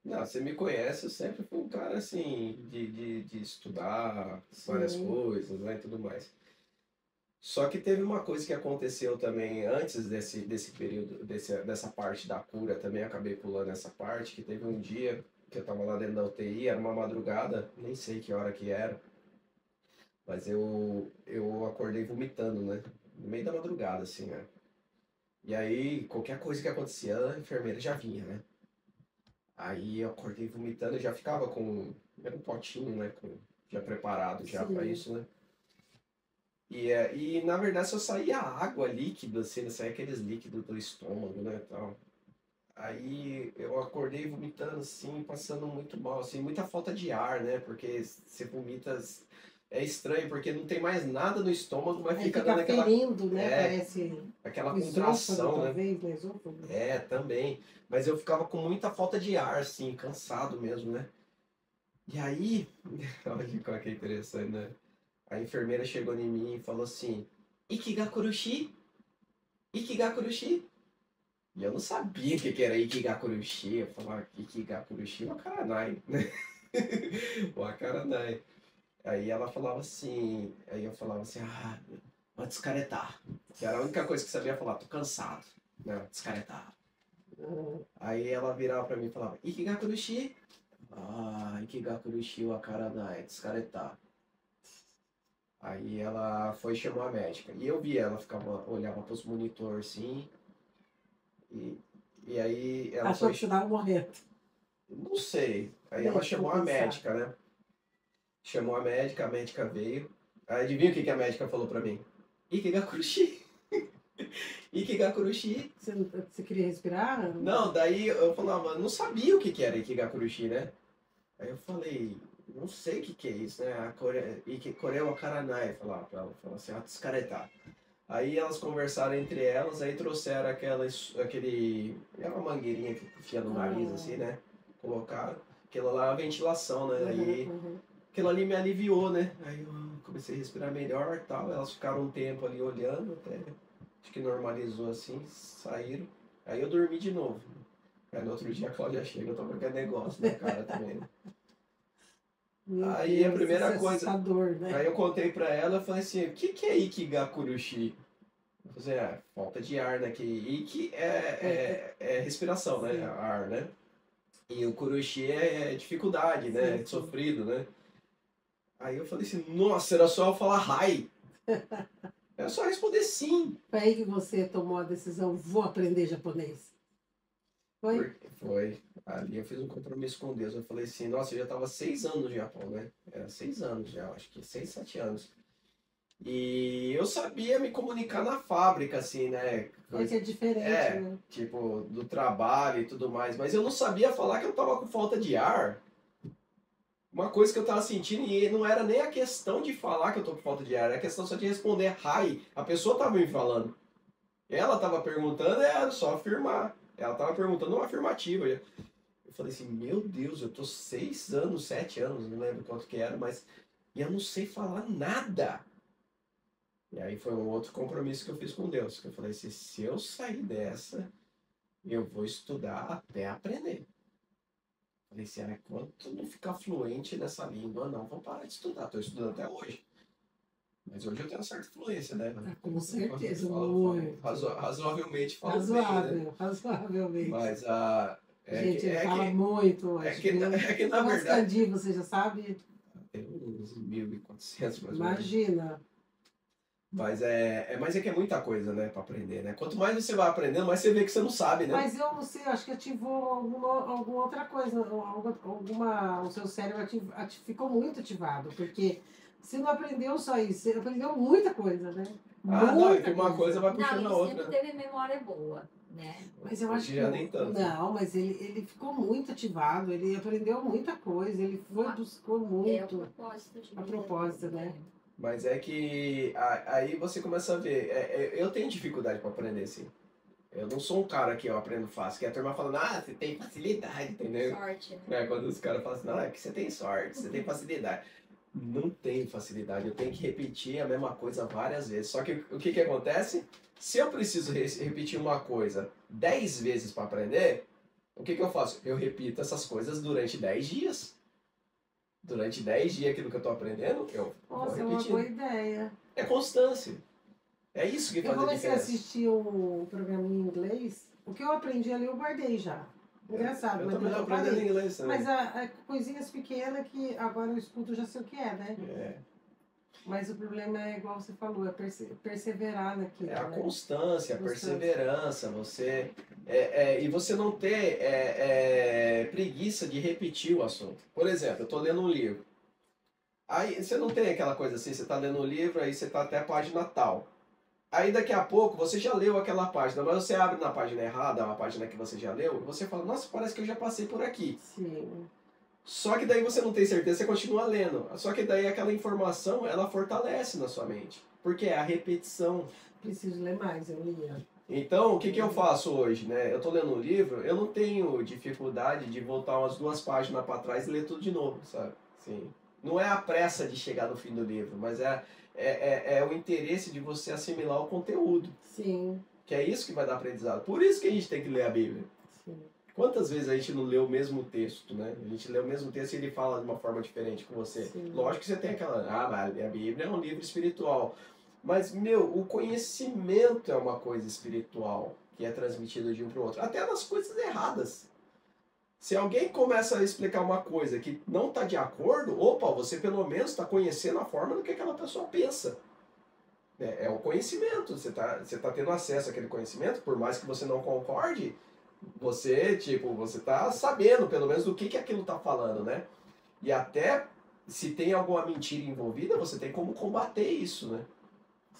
não, você me conhece, eu sempre fui um cara assim de estudar várias Sim. coisas, né, e tudo mais. Só que teve uma coisa que aconteceu também antes desse período, dessa parte da cura, também acabei pulando essa parte, que teve um dia que eu tava lá dentro da UTI, era uma madrugada, nem sei que hora que era, mas eu acordei vomitando, né? No meio da madrugada, assim, né? E aí, qualquer coisa que acontecia, a enfermeira já vinha, né? Aí eu acordei vomitando, eu já ficava com era um potinho, né? Já preparado já para Sim. isso, né? E na verdade só saía água líquida, assim, não saía aqueles líquidos do estômago, né, tal. Aí eu acordei vomitando, assim, passando muito mal, assim, muita falta de ar, né, porque você vomita, é estranho, porque não tem mais nada no estômago, mas Aí fica fica dando aquela, ferindo, né? Parece aquela o esôfago, contração, né. talvez, no esôfago. Também, mas eu ficava com muita falta de ar, assim, cansado mesmo, né. E aí, olha qual que é interessante, né. A enfermeira chegou em mim e falou assim, Ikigakurushi? Ikigakurushi? E eu não sabia o que era Ikigakurushi. Eu falava, Ikigakurushi Wakaranai, né? Wakaranai. Aí ela falava assim, aí eu falava assim, vou descaretar. Que era a única coisa que sabia falar, tô cansado. Né? Descaretar. Aí ela virava pra mim e falava, Ikigakurushi? Ikigakurushi Wakaranai, descaretar. Aí ela foi chamar a médica. E eu vi ela, olhava pros monitores assim. E aí ela Achou foi. que você estava morrendo. Não sei. Aí ela chamou a médica, né? Chamou a médica veio. Aí adivinha o que a médica falou pra mim? Ikigakurushi? Ikigakurushi? Você queria respirar? Não, daí eu falava, não sabia o que era Ikigakurushi, né? Aí eu falei, não sei o que é isso, né? A Kore wa Karanai, falava pra ela, falava assim, descaretar. Aí elas conversaram entre elas, aí trouxeram aquele. É uma mangueirinha que enfia no nariz, assim, né? Colocaram. Aquilo lá é a ventilação, né? Aí aquilo ali me aliviou, né? Aí eu comecei a respirar melhor e tal. Elas ficaram um tempo ali olhando, até acho que normalizou assim, saíram. Aí eu dormi de novo. Aí no outro dia a Cláudia chega, eu tô com aquele negócio na cara também, né? Aí Deus, a primeira isso é coisa. assustador, né? Aí eu contei pra ela, eu falei assim, o que é Ikigakurushi? Falta de ar, né? Que é respiração, né? Sim. Ar, né? E o curuxi é dificuldade, né? Sim, sim. Sofrido, né? Aí eu falei assim, nossa, era só eu falar hi. Era só responder sim. Foi aí que você tomou a decisão, vou aprender japonês. Foi? Foi. Ali eu fiz um compromisso com Deus. Eu falei assim, nossa, eu já estava 6 anos no Japão, né? Era 6 anos já, acho que 6, 7 anos. E eu sabia me comunicar na fábrica, assim, né? É que é diferente, né? Tipo, do trabalho e tudo mais. Mas eu não sabia falar que eu tava com falta de ar. Uma coisa que eu tava sentindo, e não era nem a questão de falar que eu tô com falta de ar, era a questão só de responder hi. A pessoa tava me falando. Ela tava perguntando, era só afirmar. Ela tava perguntando uma afirmativa. Eu falei assim, meu Deus, eu tô 6 anos, 7 anos, não lembro quanto que era, mas e eu não sei falar nada. E aí foi um outro compromisso que eu fiz com Deus, que eu falei assim, se eu sair dessa, eu vou estudar até aprender. Falei assim, enquanto não ficar fluente nessa língua, não vou parar de estudar. Estou estudando até hoje. Mas hoje eu tenho uma certa fluência, né? Com certeza, Falo muito. razoavelmente falo bem, né? Razoável, razoavelmente. Mas Gente, ele fala muito hoje. é que na Quantos verdade. kanji você já sabe? Tem uns 1.400 mais ou menos. Imagina. Mas mas é que é muita coisa, né, para aprender, né? Quanto mais você vai aprendendo, mais você vê que você não sabe, né? Mas eu não sei, acho que ativou alguma outra coisa, o seu cérebro ficou muito ativado, porque você não aprendeu só isso, você aprendeu muita coisa, né? Não, é que Muita uma coisa vai Não, puxando a ele outra. sempre teve memória boa, né? Mas eu acho Hoje que já nem tanto. não, mas ele ficou muito ativado, ele aprendeu muita coisa, ele buscou É o muito. propósito de A vida propósito, dele, né? Mas é que aí você começa a ver. Eu tenho dificuldade para aprender, assim. Eu não sou um cara que eu aprendo fácil, que a turma falando, você tem facilidade, entendeu? Sorte, né? Quando os caras falam assim, não, é que você tem sorte, você tem facilidade. Não tenho facilidade, eu tenho que repetir a mesma coisa várias vezes. Só que o que que acontece? Se eu preciso repetir uma coisa 10 vezes para aprender, o que que eu faço? Eu repito essas coisas durante 10 dias. Durante 10 dias aquilo que eu estou aprendendo, eu vou Nossa, é uma boa repetindo. ideia. É constância. É isso que Eu faz a comecei a diferença. assistir um programa em inglês. O que eu aprendi ali eu guardei já. Engraçado, Eu mas também depois tô eu aprendendo parei. inglês também. Mas coisinhas pequenas que agora eu escuto já sei o que é, né? É. Mas o problema é igual você falou, é perseverar naquilo, É a né? constância, a Constância. perseverança, você e você não ter preguiça de repetir o assunto. Por exemplo, eu estou lendo um livro. Aí você não tem aquela coisa assim, você está lendo um livro, aí você está até a página tal. Aí daqui a pouco você já leu aquela página, mas você abre na página errada, uma página que você já leu, e você fala, nossa, parece que eu já passei por aqui. Sim. Só que daí você não tem certeza, você continua lendo. Só que daí aquela informação, ela fortalece na sua mente. Porque é a repetição. Preciso ler mais, eu lia. Então, o que que eu faço hoje, né? Eu tô lendo um livro, eu não tenho dificuldade de voltar umas 2 páginas para trás e ler tudo de novo, sabe? Sim. Não é a pressa de chegar no fim do livro, mas é o interesse de você assimilar o conteúdo. Sim, Que é isso que vai dar aprendizado. Por isso que a gente tem que ler a Bíblia. sim. Quantas vezes a gente não lê o mesmo texto, né? A gente lê o mesmo texto e ele fala de uma forma diferente com você. Sim. Lógico que você tem aquela, mas a Bíblia é um livro espiritual. Mas, meu, o conhecimento é uma coisa espiritual que é transmitido de um para o outro. Até nas coisas erradas. Se alguém começa a explicar uma coisa que não está de acordo, opa, você pelo menos está conhecendo a forma do que aquela pessoa pensa. É o conhecimento. Você tá tendo acesso àquele conhecimento, por mais que você não concorde, você tá sabendo pelo menos do que aquilo tá falando, né? E até se tem alguma mentira envolvida, você tem como combater isso, né?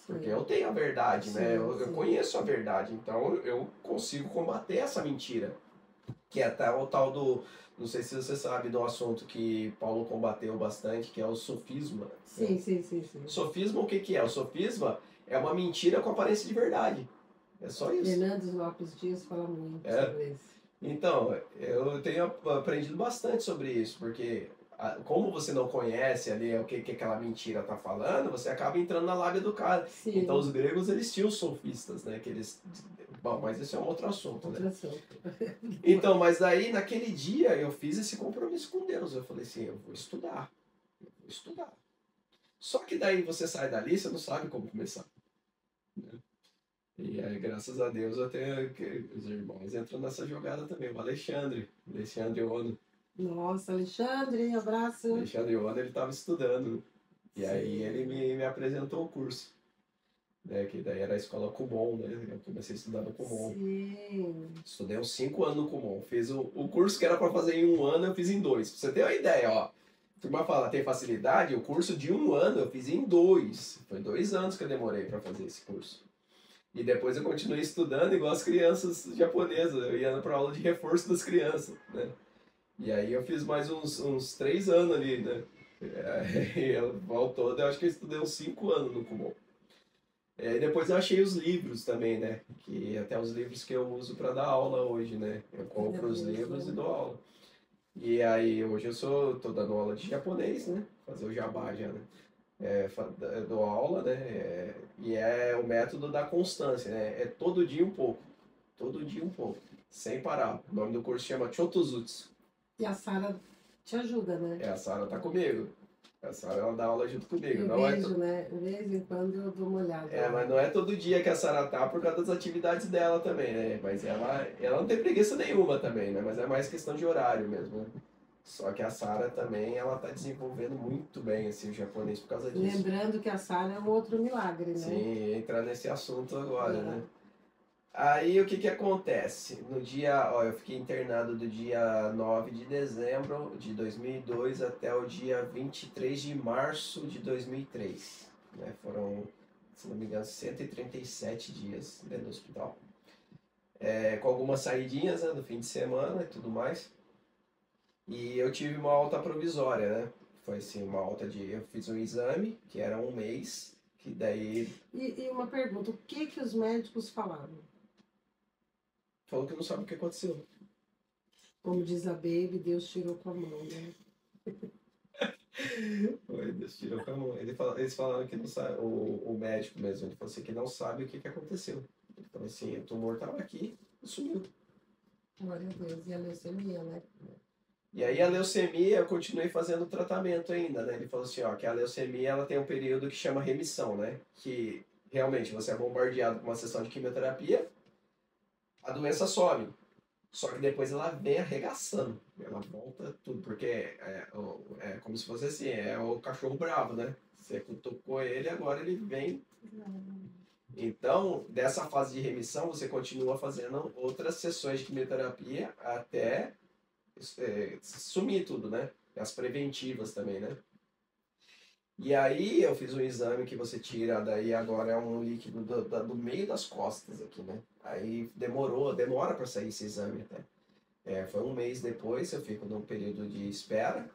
Porque eu tenho a verdade, né? Eu conheço a verdade, então eu consigo combater essa mentira. Que é até o tal do, não sei se você sabe do assunto que Paulo combateu bastante, que é o sofisma. Sim, sim. Sofisma, o que que é? O sofisma é uma mentira com aparência de verdade. É só isso. Fernandes Lopes Dias fala muito sobre isso. Então, eu tenho aprendido bastante sobre isso, porque como você não conhece ali o que aquela mentira está falando, você acaba entrando na lábia do cara. Sim. Então os gregos eles tinham sofistas, né? Bom, mas esse é um outro assunto, né? Então, mas aí naquele dia eu fiz esse compromisso com Deus. Eu falei assim, eu vou estudar. Só que daí você sai dali, você não sabe como começar. Né? E aí, graças a Deus, eu tenho os irmãos entram nessa jogada também. O Alexandre Ono. Nossa, Alexandre, abraço. Alexandre Ono, ele estava estudando. E aí ele Sim. me apresentou o curso, né? Que daí era a escola Kumon, né? Eu comecei a estudar no Kumon. Sim. Estudei uns 5 anos no Kumon. Fiz o curso que era para fazer em 1 ano, eu fiz em 2. Pra você ter uma ideia, ó. A turma fala, tem facilidade? O curso de 1 ano eu fiz em 2. Foi 2 anos que eu demorei para fazer esse curso. E depois eu continuei estudando igual as crianças japonesas. Eu ia para aula de reforço das crianças, né? E aí eu fiz mais uns 3 anos ali, né? E ao todo eu acho que eu estudei uns 5 anos no Kumon. E depois eu achei os livros também, né? Que até os livros que eu uso para dar aula hoje, né? Eu compro os livros e dou aula. E aí hoje tô dando aula de japonês, né? Fazer o jabá já, né? Eu dou aula, né? E é o método da constância, né? É todo dia um pouco. Todo dia um pouco. Sem parar. O nome do curso chama Chotozutsu. E a Sara te ajuda, né? A Sara tá comigo. A Sara, ela dá aula junto comigo. Eu Não vejo, né? De vez em quando eu dou uma olhada. mas não é todo dia que a Sara tá por causa das atividades dela também, né? Mas ela não tem preguiça nenhuma também, né? Mas é mais questão de horário mesmo, né? Só que a Sara também, ela tá desenvolvendo muito bem assim, o japonês por causa disso. Lembrando que a Sara é um outro milagre, né? Sim, entrar nesse assunto agora, né? Aí o que que acontece? No dia, eu fiquei internado do dia 9 de dezembro de 2002 até o dia 23 de março de 2003, né? Foram, se não me engano, 137 dias dentro do hospital. Com algumas saidinhas, né, no fim de semana e tudo mais. E eu tive uma alta provisória, né? Foi assim, uma alta eu fiz um exame, que era 1 mês, que daí E uma pergunta, o que que os médicos falaram? falou que não sabe o que aconteceu. Como diz a Baby, Deus tirou com a mão, né? Foi, Deus tirou com a mão. Eles falaram que não sabe, o médico mesmo, ele falou assim, que não sabe o que que aconteceu. Ele falou assim, o tumor estava aqui e sumiu. Glória a Deus. E a leucemia, né? E aí a leucemia, eu continuei fazendo tratamento ainda, né? Ele falou assim, ó, que a leucemia, ela tem um período que chama remissão, né? Que realmente você é bombardeado com uma sessão de quimioterapia, a doença some. Só que depois ela vem arregaçando. Ela volta tudo, porque é como se fosse assim, é o cachorro bravo, né? Você cutucou ele, agora ele vem. Então, dessa fase de remissão, você continua fazendo outras sessões de quimioterapia até sumir tudo, né? As preventivas também, né? E aí eu fiz um exame que você tira, daí agora é um líquido do meio das costas aqui, né? Aí demora para sair esse exame até. Foi 1 mês depois, eu fico num período de espera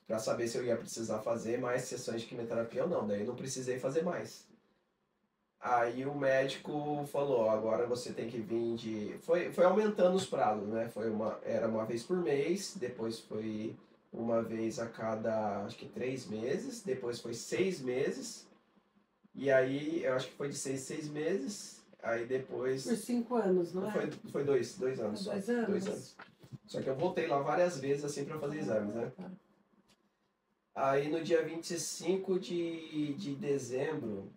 para saber se eu ia precisar fazer mais sessões de quimioterapia ou não. Daí eu não precisei fazer mais. Aí o médico falou, ó, agora você tem que vir de... Foi aumentando os prazos, né? Era uma vez por mês, depois foi uma vez a cada, acho que 3 meses, depois foi 6 meses, e aí eu acho que foi de 6 aí depois... Por 5 anos, não é? Foi 2 anos só. 2 anos? 2 anos. Só que eu voltei lá várias vezes, assim, para fazer exames, né? Aí no dia 25 de dezembro,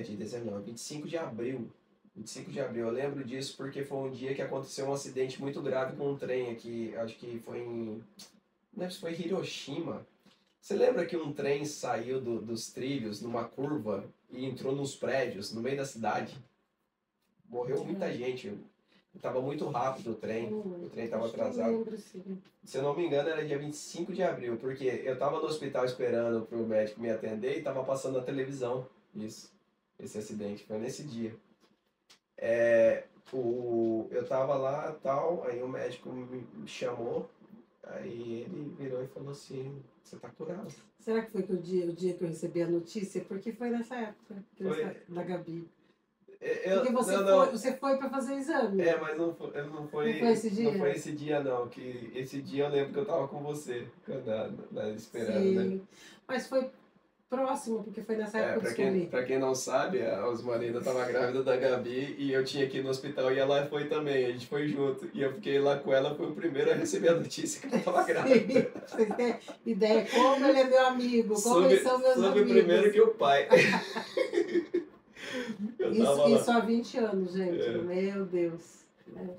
de dezembro não, 25 de abril. 25 de abril, eu lembro disso porque foi um dia que aconteceu um acidente muito grave com um trem aqui, acho que foi não lembro se foi em Hiroshima. Você lembra que um trem saiu dos trilhos numa curva e entrou nos prédios no meio da cidade? Morreu muita gente. Estava muito rápido o trem estava atrasado. Lembro, sim. Se eu não me engano, era dia 25 de abril, porque eu estava no hospital esperando para o médico me atender e estava passando na televisão esse acidente. Foi nesse dia. Eu estava lá tal, aí o médico me chamou, aí ele virou e falou assim, você tá curado. Será que foi que o dia que eu recebi a notícia? Porque foi nessa época da Gabi. Porque você foi para fazer exame. Mas não foi esse dia? Não foi esse dia não, que esse dia eu lembro que eu tava com você, esperando, Sim. né? Mas foi próximo, porque foi nessa época que eu descobri. Pra quem não sabe, a Osmarina tava grávida da Gabi e eu tinha que ir no hospital e ela foi também, a gente foi junto. E eu fiquei lá com ela, fui o primeiro a receber a notícia que ela tava grávida. Vocês têm ideia como ele é meu amigo, como eles são meus amigos. Soube primeiro que o pai. Eu Isso, tava isso lá. há 20 anos, gente. É. Meu Deus.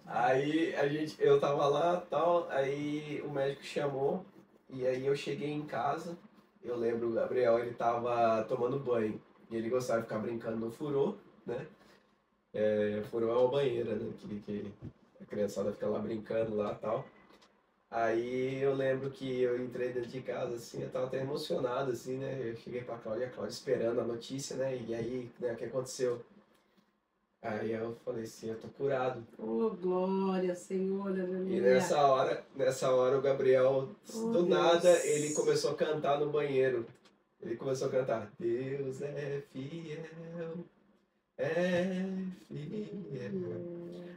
Aí eu tava lá, tal, aí o médico chamou e aí eu cheguei em casa. Eu lembro, o Gabriel, ele tava tomando banho e ele gostava de ficar brincando no furô, né? Furou é uma banheira, né? Que a criançada fica lá brincando lá e tal. Aí eu lembro que eu entrei dentro de casa, assim, eu tava até emocionado, assim, né? Eu cheguei pra Cláudia, a Cláudia esperando a notícia, né? E aí, né, o que aconteceu? Aí eu falei assim, eu tô curado. Oh, glória, Senhor, E aleluia. nessa hora o Gabriel, Oh, do nada, ele Deus. começou a cantar no banheiro. Ele começou a cantar, Deus é fiel.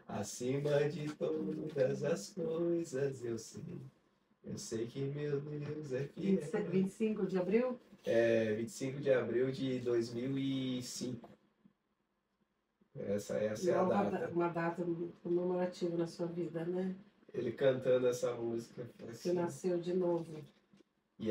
Acima de todas as coisas eu sei que meu Deus é fiel. 25 de abril? 25 de abril de 2005. Essa é a data. Uma data comemorativa na sua vida, né? Ele cantando essa música, Você assim, nasceu de novo. e